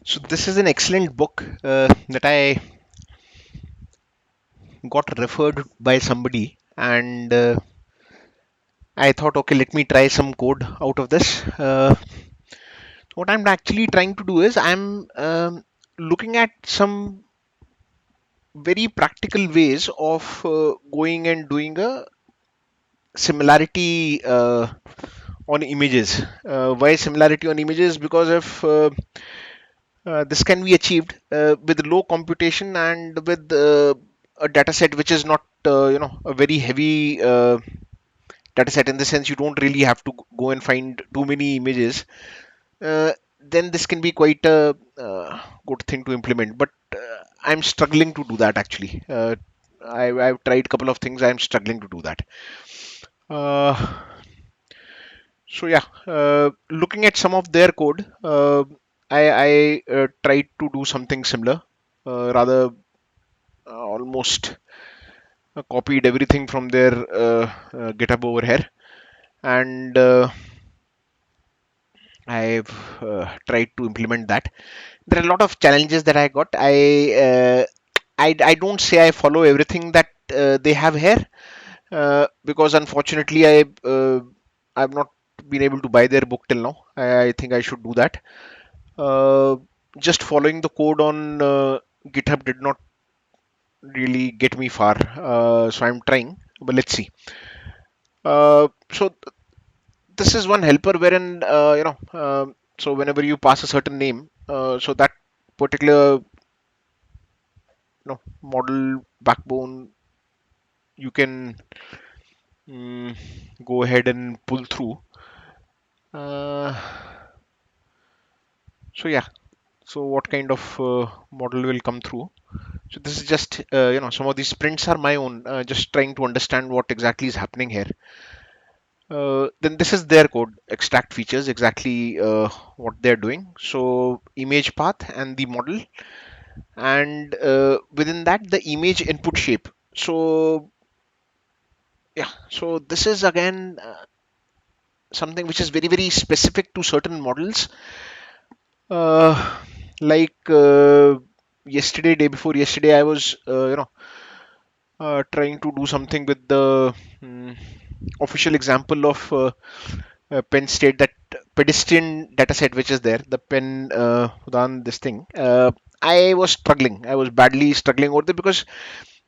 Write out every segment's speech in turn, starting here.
So this is an excellent book that I got referred by somebody, and I thought, okay, let me try some code out of this. What I'm actually trying to do is I'm looking at some very practical ways of going and doing a similarity on images. Why similarity on images? Because if this can be achieved with low computation and with a data set which is not a very heavy data set, in the sense you don't really have to go and find too many images. uh, then this can be quite a good thing to implement, but I'm struggling to do that actually. I've tried a couple of things. I'm struggling to do that. So yeah, looking at some of their code, I tried to do something similar. Rather, almost copied everything from their GitHub over here, and I've tried to implement that. There are a lot of challenges that I got. I don't say I follow everything that they have here, because unfortunately I've not been able to buy their book till now. I think I should do that. Uh, just following the code on GitHub did not really get me far, so I'm trying, but let's see. So this is one helper wherein so whenever you pass a certain name, so that particular model backbone you can mm, go ahead and pull through. Uh, so yeah, so what kind of model will come through? So this is just some of these prints are my own, just trying to understand what exactly is happening here. Then this is their code, extract features, exactly what they're doing. So image path and the model, and within that the image input shape. So yeah, so this is again something which is very very specific to certain models. Uh, like yesterday, day before yesterday, I was trying to do something with the official example of Penn State, that pedestrian dataset which is there, the Penn Udan this thing. I was struggling. I was badly struggling over there because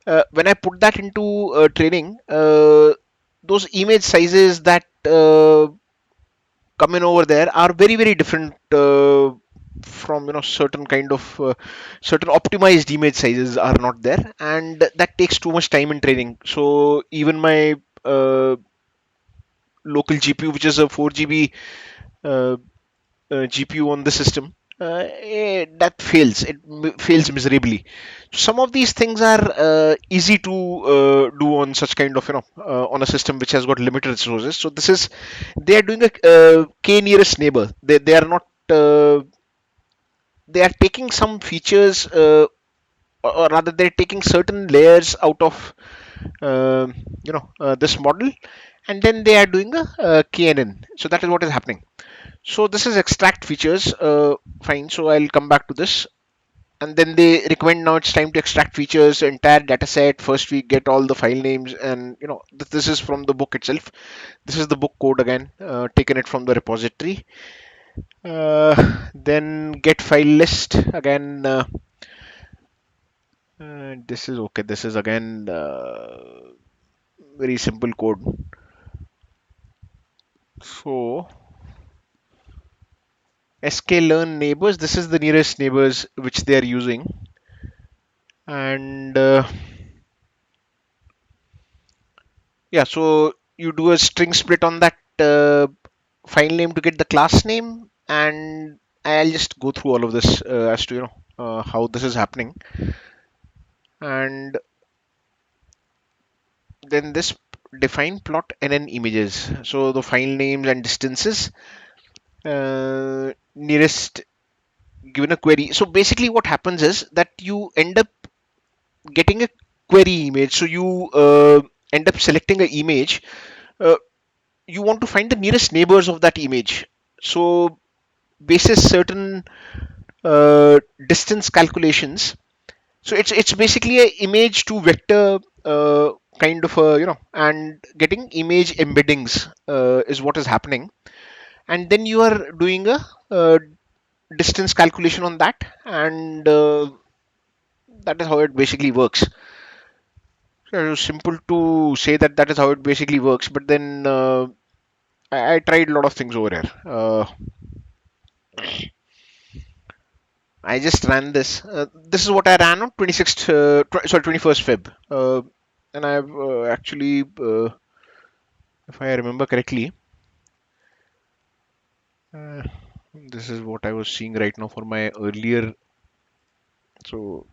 when I put that into training, those image sizes that come in over there are very very different from certain kind of certain optimized image sizes are not there, and that takes too much time in training. So even my local GPU, which is a 4 GB GPU on the system, that fails. It fails miserably. Some of these things are easy to do on such kind of on a system which has got limited resources. So this is, they are doing a k nearest neighbor. They are not. They are taking some features, or rather, they're taking certain layers out of this model, and then they are doing a KNN. So that is what is happening. So this is extract features. Fine. So I'll come back to this. And then they recommend, now it's time to extract features, entire data set. First, we get all the file names, and this is from the book itself. This is the book code again, taken it from the repository. Then get file list again. This is okay. This is again very simple code. So sklearn neighbors. This is the nearest neighbors which they are using, and yeah, so you do a string split on that file name to get the class name, and I'll just go through all of this as to how this is happening, and then this define plot nn images. So the file names and distances, nearest given a query. So basically, what happens is that you end up getting a query image. So you end up selecting an image. Uh, you want to find the nearest neighbors of that image. So basis certain distance calculations. So it's basically a image to vector kind of a, and getting image embeddings is what is happening, and then you are doing a distance calculation on that, and that is how it basically works. So it's simple to say that that is how it basically works, but then I tried a lot of things over here. I just ran this. This is what I ran on 26th, 21st Feb. And I've actually, if I remember correctly, uh, this is what I was seeing right now for my earlier. So,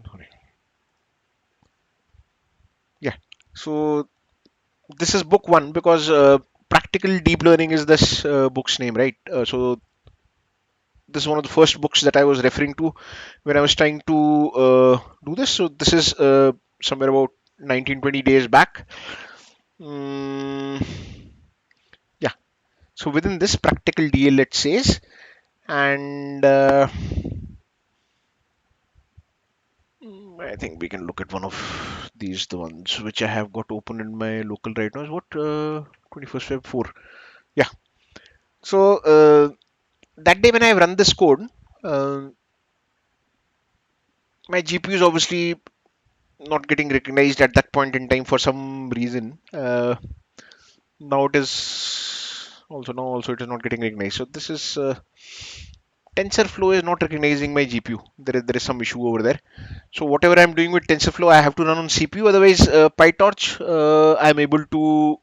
sorry. Yeah. So this is book one because practical deep learning is this book's name, right? So this is one of the first books that I was referring to when I was trying to do this. So this is somewhere about 19-20 days back. Mm, yeah. So within this practical DL, it says, and I think we can look at one of these, the ones which I have got open in my local right now. Is what 21st Feb 4. Yeah. So that day when I run this code, uh, my GPU is obviously not getting recognized at that point in time for some reason. Now it is also it is not getting recognized. So this is TensorFlow is not recognizing my GPU. There is some issue over there. So whatever I'm doing with TensorFlow, I have to run on CPU. Otherwise, PyTorch, I'm able to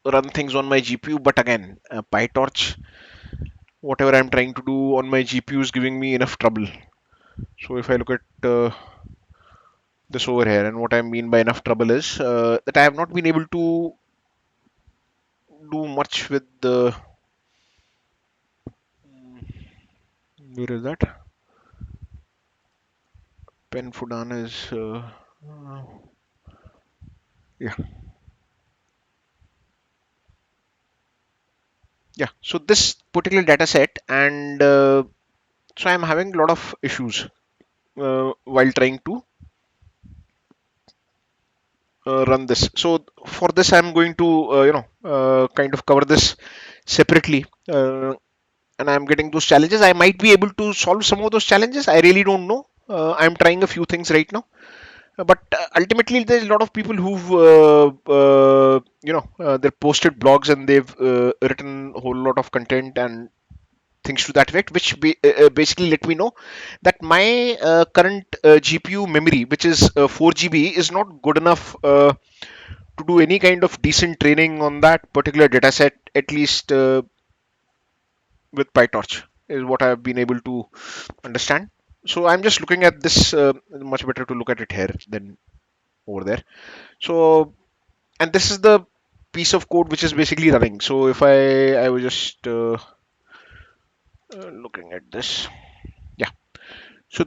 run things on my GPU. But again, PyTorch, whatever I'm trying to do on my GPU is giving me enough trouble. So if I look at this over here, and what I mean by enough trouble is that I have not been able to do much with the. Where is that? Pen Fudana is. Yeah, yeah. So this particular data set, and so I'm having a lot of issues while trying to run this. So for this, I'm going to kind of cover this separately, and I'm getting those challenges. I might be able to solve some of those challenges. I really don't know. I'm trying a few things right now. But ultimately, there's a lot of people who've, they've posted blogs and they've written a whole lot of content and things to that effect, which basically let me know that my current GPU memory, which is 4 GB, is not good enough to do any kind of decent training on that particular data set, at least with PyTorch, is what I've been able to understand. So I'm just looking at this, much better to look at it here than over there. So, and this is the piece of code which is basically running. So if I was just looking at this, yeah. So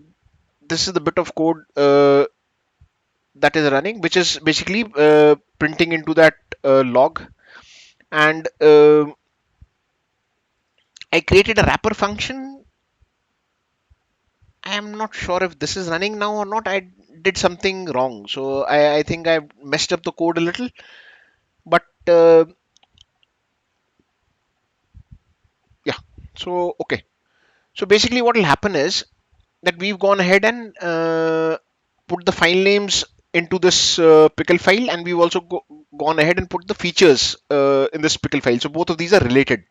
this is the bit of code that is running, which is basically printing into that log. And I created a wrapper function. I am not sure if this is running now or not. I did something wrong. So I think I messed up the code a little. But yeah, so okay. So basically what will happen is that we've gone ahead and put the file names into this pickle file, and we've also gone ahead and put the features in this pickle file. So both of these are related.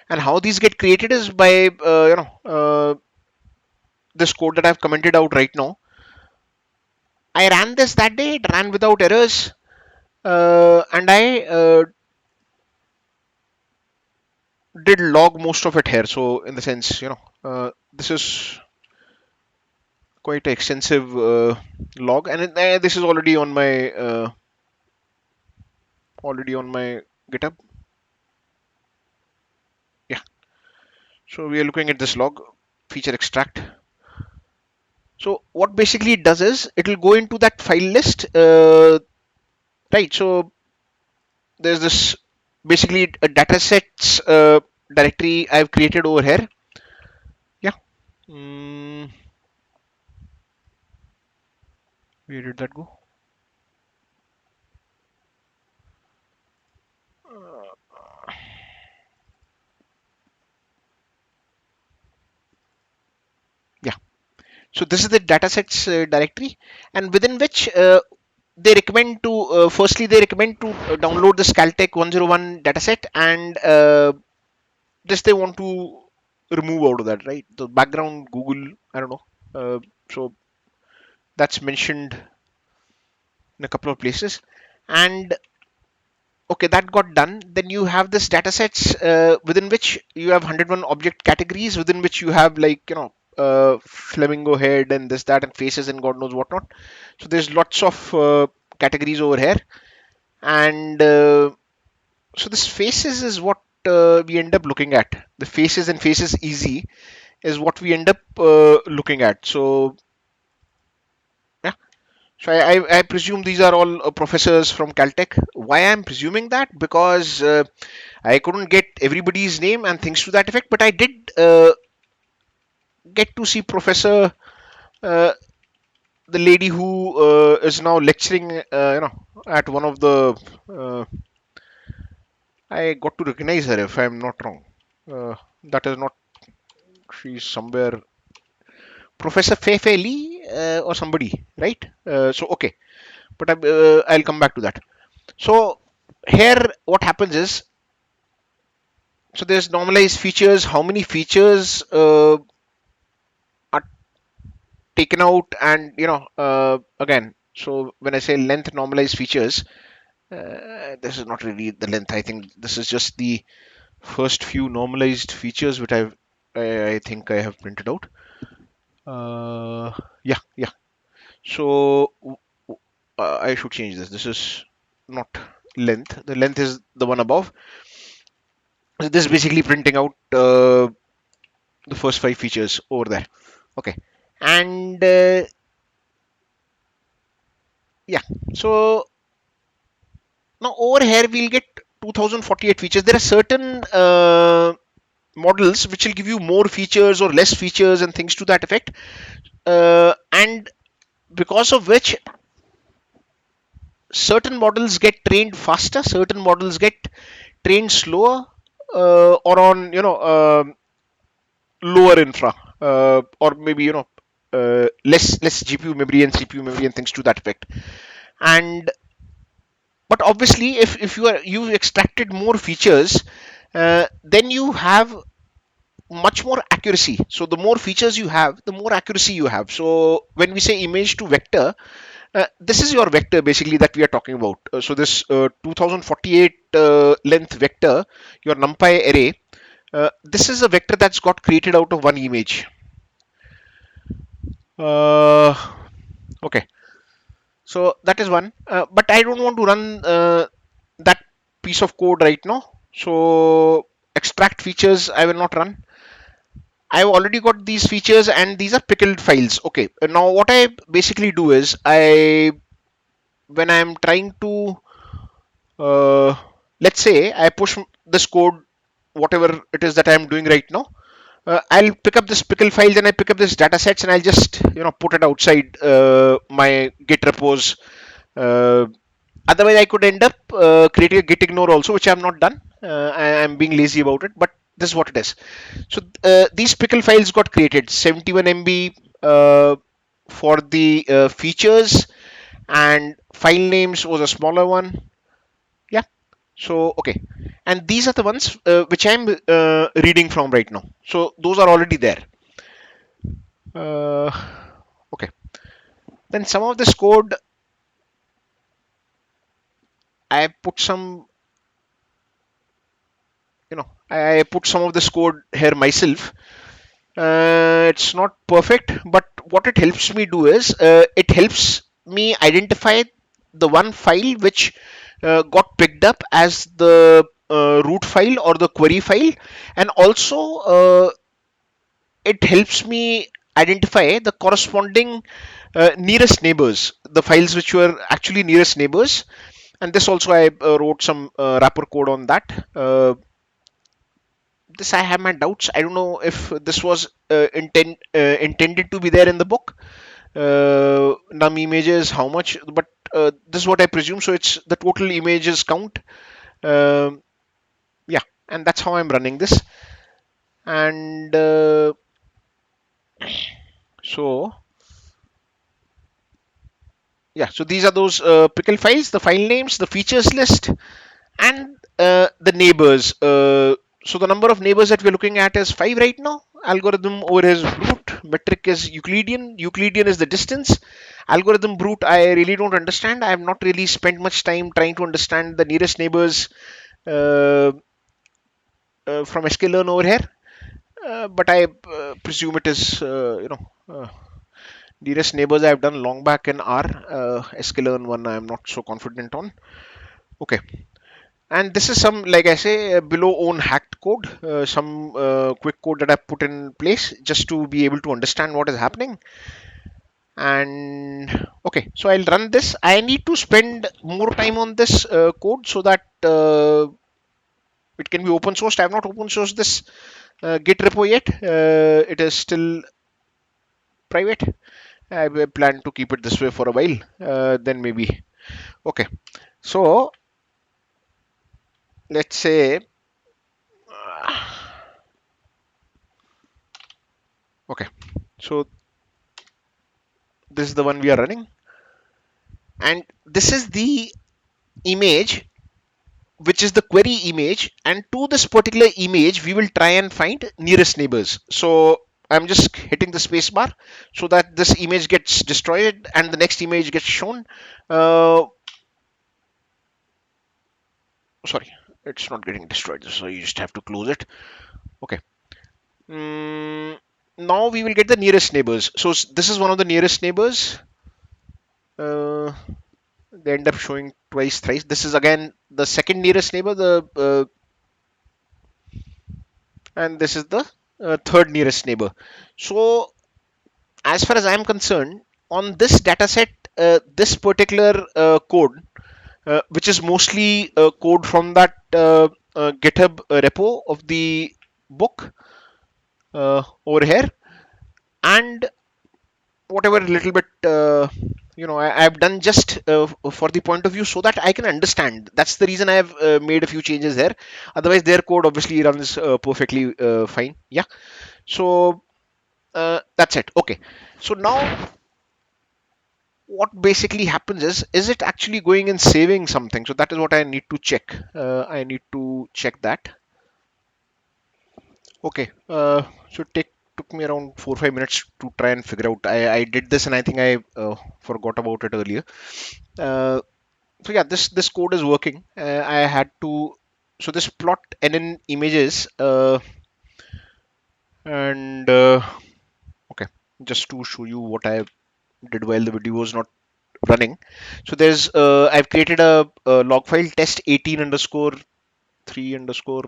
And how these get created is by this code that I've commented out right now. I ran this that day. It ran without errors, and I did log most of it here. So in the sense, this is quite an extensive log, and this is already on my GitHub. Yeah. So we are looking at this log feature extract. So what basically it does is it will go into that file list, right? So there's this basically a datasets directory I've created over here. Yeah. Mm, where did that go? Yeah. So this is the datasets directory, and within which they recommend to firstly they recommend to download the Caltech 101 dataset, and this they want to remove out of that, right? The background Google, I don't know. So that's mentioned in a couple of places, and okay, that got done. Then you have this datasets within which you have 101 object categories, within which you have, like, flamingo head and this that and faces and God knows what not. So there's lots of categories over here, and so this faces is what we end up looking at. The faces and faces easy is what we end up looking at. So yeah. So I presume these are all professors from Caltech. Why I'm presuming that? Because I couldn't get everybody's name and things to that effect, but I did get to see Professor, uh, the lady who is now lecturing, at one of the. I got to recognize her if I'm not wrong. That is not. She's somewhere. Professor Feifei Lee or somebody, right? So okay, but I'll come back to that. So here, what happens is, so there's normalized features. How many features are taken out, and again, so when I say length normalized features, this is not really the length. I think this is just the first few normalized features which I think I have printed out. Yeah, yeah. So I should change this. This is not length. The length is the one above. So this is basically printing out the first five features over there. Okay, and yeah. So now over here we'll get 2048 features. There are certain models which will give you more features or less features and things to that effect, and because of which certain models get trained faster, certain models get trained slower, or on lower infra, or maybe less GPU memory and CPU memory and things to that effect. And but obviously, if you extracted more features, then you have much more accuracy. So the more features you have, the more accuracy you have. So when we say image to vector, this is your vector basically that we are talking about. So this 2048 length vector, your NumPy array, this is a vector that's got created out of one image. Uh, okay, so that is one. But I don't want to run that piece of code right now. So extract features I will not run. I've already got these features and these are pickled files. Okay, now what I basically do is when I'm trying to, uh, let's say I push this code, whatever it is that I'm doing right now, I'll pick up this pickle files and I pick up this data sets and I'll just put it outside my Git repos. Uh, Otherwise, I could end up creating a git ignore also, which I'm not done. I'm being lazy about it, but this is what it is. So these pickle files got created 71 MB for the features, and file names was a smaller one. Yeah. So okay, and these are the ones which I'm reading from right now. So those are already there. Uh, okay. Then some of this code I put some, I put some of this code here myself. It's not perfect, but what it helps me do is it helps me identify the one file which got picked up as the root file or the query file, and also it helps me identify the corresponding nearest neighbors, the files which were actually nearest neighbors. And this also I wrote some wrapper code on that. This I have my doubts. I don't know if this was intended to be there in the book. Num images, how much, but this is what I presume. So it's the total images count. Um yeah, and that's how I'm running this. And so yeah, so these are those pickle files, the file names, the features list, and the neighbors. So the number of neighbors that we're looking at is 5 right now. Algorithm over is brute. Metric is Euclidean. Euclidean is the distance. Algorithm brute, I really don't understand. I have not really spent much time trying to understand the nearest neighbors uh, from sklearn over here. But I presume it is, nearest neighbors I've done long back in R. sklearn one I'm not so confident on. Okay. And this is some, like I say, below own hacked code, some quick code that I put in place just to be able to understand what is happening. And okay, so I'll run this. I need to spend more time on this code so that it can be open sourced. I have not open sourced this Git repo yet. It is still private. I plan to keep it this way for a while. Then maybe. Okay, so let's say, okay, so this is the one we are running, and this is the image which is the query image, and to this particular image we will try and find nearest neighbors. So I'm just hitting the space bar so that this image gets destroyed and the next image gets shown. uh, Sorry, it's not getting destroyed, so you just have to close it. Okay. mm, Now we will get the nearest neighbors. So this is one of the nearest neighbors. uh, they end up showing twice, thrice. This is again the second nearest neighbor, the and this is the third nearest neighbor. So as far as I'm concerned, on this dataset, this particular code, which is mostly code from that GitHub repo of the book over here, and whatever little bit I've done just for the point of view so that I can understand. That's the reason I have made a few changes there. Otherwise, their code obviously runs perfectly fine. Yeah. So that's it. Okay. So now what basically happens is it actually going and saving something? So that is what I need to check. I need to check that. Okay. So took me around 4 or 5 minutes to try and figure out. I did this and I think I forgot about it earlier. Uh, so yeah, this code is working. I had to, so this plot nn images and okay, just to show you what I did while the video was not running. So there's I've created a log file test 18 underscore 3 underscore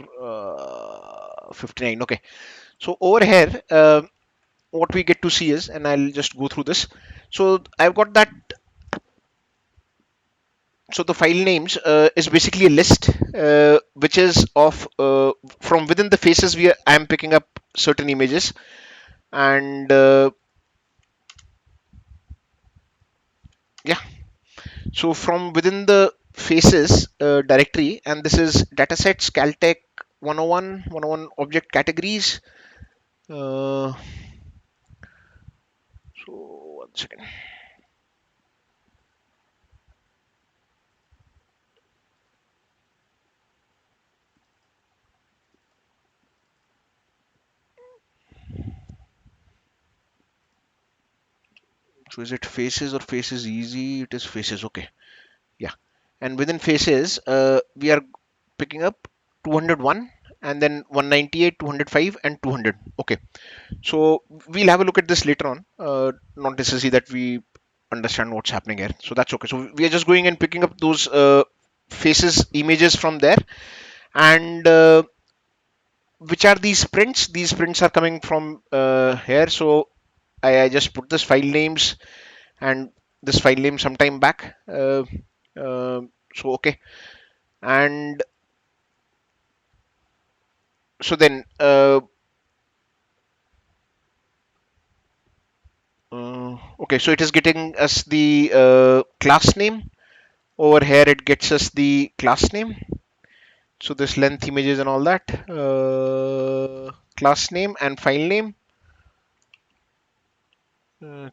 59. Okay, so over here what we get to see is, and I'll just go through this. So I've got that. So the file names is basically a list which is of from within the faces I'm picking up certain images, and yeah, so from within the faces directory, and this is datasets Caltech 101 101 object categories. uh, so 1 second. So is it faces or faces easy? It is faces. Okay. Yeah. And within faces, we are picking up 201 and then 198, 205, and 200. Okay. So we'll have a look at this later on. Not necessarily that we understand what's happening here. So that's okay. So we are just going and picking up those faces images from there. And which are these prints? These prints are coming from here. So I just put this file names and this file name sometime back. So okay, and so then okay, so it is getting us the class name. Over here it gets us the class name. So this length images and all that, class name and file name,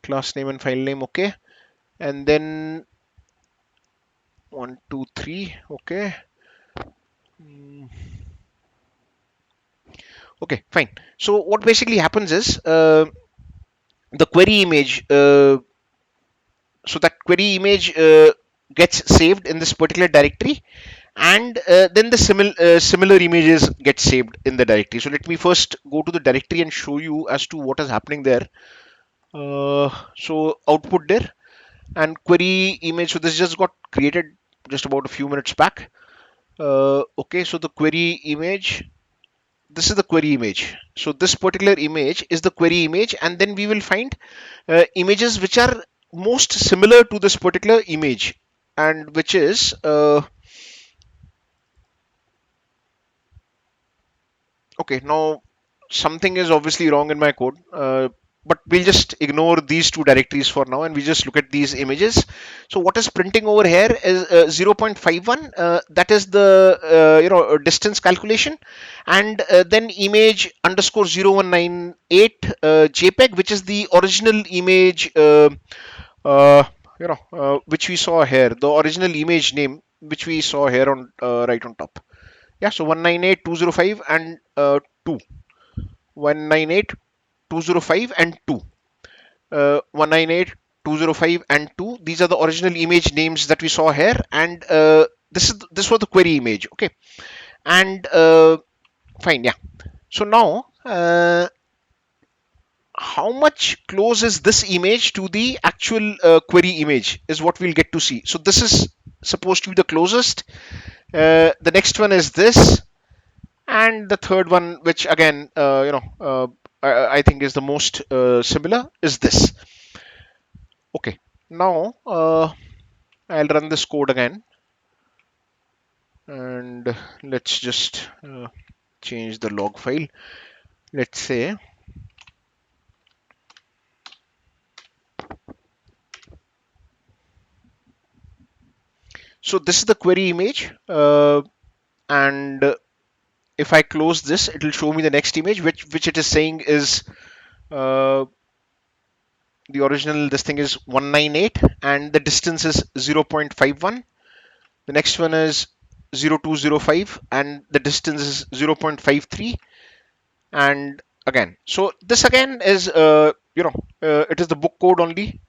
class name and file name. Okay, and then 1, 2, 3. Okay. Mm, okay, fine. So what basically happens is the query image. So that query image gets saved in this particular directory, and then the similar images get saved in the directory. So let me first go to the directory and show you as to what is happening there. So output there and query image. So this just got created just about a few minutes back. Okay, so the query image, this is the query image. So this particular image is the query image, and then we will find images which are most similar to this particular image, and which is okay. Now something is obviously wrong in my code, but we'll just ignore these two directories for now, and we just look at these images. So what is printing over here is 0.51. That is the distance calculation, and then image underscore 0198 JPEG, which is the original image. Uh, which we saw here, the original image name which we saw here on right on top. Yeah, so 198.205 and 2. 198.205 and 2. 198.205 and 2. These are the original image names that we saw here, and this was the query image. Okay, and fine, yeah. So now, how much close is this image to the actual query image is what we'll get to see. So this is supposed to be the closest. The next one is this, and the third one, which again, I think is the most similar, is this. Okay, now I'll run this code again, and let's just change the log file. Let's say, so this is the query image, and if I close this, it will show me the next image, which it is saying is uh, the original. This thing is 198, and the distance is 0.51. The next one is 0205, and the distance is 0.53. And again, so this again is it is the book code only.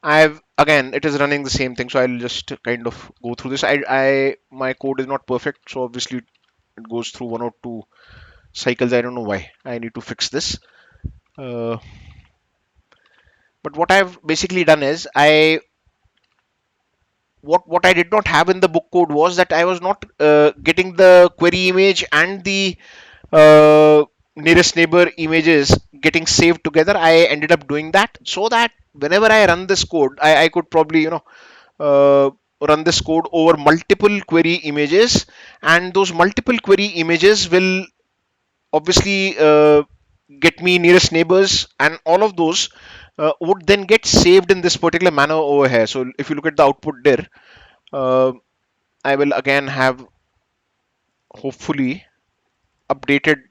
I've again, it is running the same thing, so I'll just kind of go through this. I my code is not perfect, so obviously it goes through one or two cycles. I don't know why. I need to fix this. Uh, but what I've basically done is what I did not have in the book code was that I was not getting the query image and the uh, nearest neighbor images getting saved together. I ended up doing that so that whenever I run this code, I could probably uh, run this code over multiple query images, and those multiple query images will obviously get me nearest neighbors, and all of those would then get saved in this particular manner over here. So if you look at the output there, uh, I will again have hopefully updated.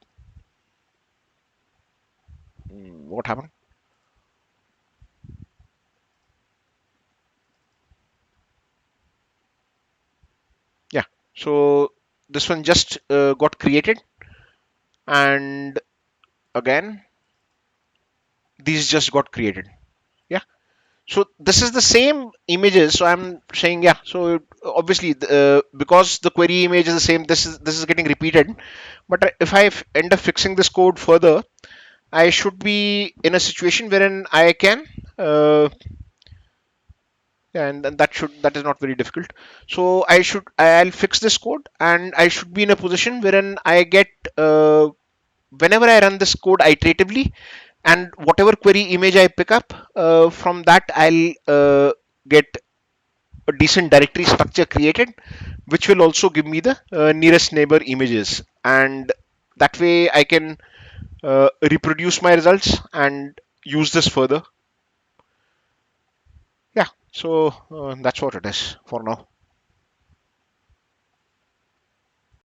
What happened? Yeah, so this one just got created, and again these just got created. Yeah, so this is the same images, so I'm saying, yeah, so obviously because the query image is the same, this is getting repeated. But if end up fixing this code further, I should be in a situation wherein I can and that is not very difficult. So I'll fix this code, and I should be in a position wherein I get whenever I run this code iteratively, and whatever query image I pick up from that, I'll get a decent directory structure created, which will also give me the nearest neighbor images, and that way I can reproduce my results and use this further. Yeah, so that's what it is for now.